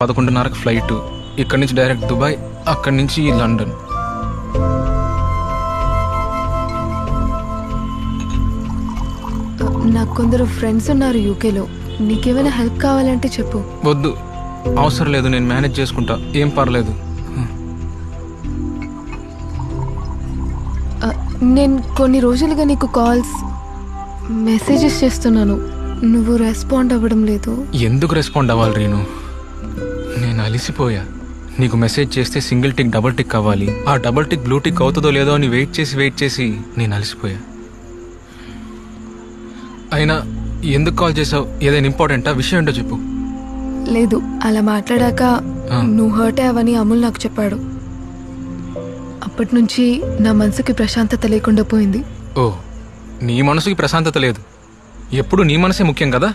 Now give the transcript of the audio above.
11:30కి flight. ఇక్కడి నుంచి direct Dubai, అక్కడి నుంచి లండన్. నాకు కొందరు ఫ్రెండ్స్ ఉన్నారు యూకేలో. నీకేమైనా హెల్ప్ కావాలంటే చెప్పు. వద్దు, అవసరం లేదు, నేను మేనేజ్ చేసుకుంటా, ఏం పర్లేదు. నేను కొన్ని రోజులుగా నీకు కాల్స్, మెసేజెస్ చేస్తున్నాను, నువ్వు రెస్పాండ్ అవ్వడం లేదు. ఎందుకు రెస్పాండ్ అవ్వాలి రీను? నేను అలిసిపోయా. నీకు మెసేజ్ చేస్తే సింగిల్ టిక్ డబుల్ టిక్ అవ్వాలి, ఆ డబుల్ టిక్ బ్లూ టిక్ అవుతుందో లేదో అని వెయిట్ చేసి నేను అలిసిపోయా. అయినా ఎందుకు కాల్ చేసావు? ఏదైనా ఇంపార్టెంటా? విషయం ఏంటో చెప్పు. లేదు, అలా మాట్లాడాక నువ్వు హర్ట్ అయ్యావని అమూల్ నాకు చెప్పాడు. అప్పటి నుంచి నా మనసుకి ప్రశాంతత లేకుండా పోయింది. ఓ, నీ మనసుకి ప్రశాంతత లేదు? ఎప్పుడు నీ మనసే ముఖ్యం కదా.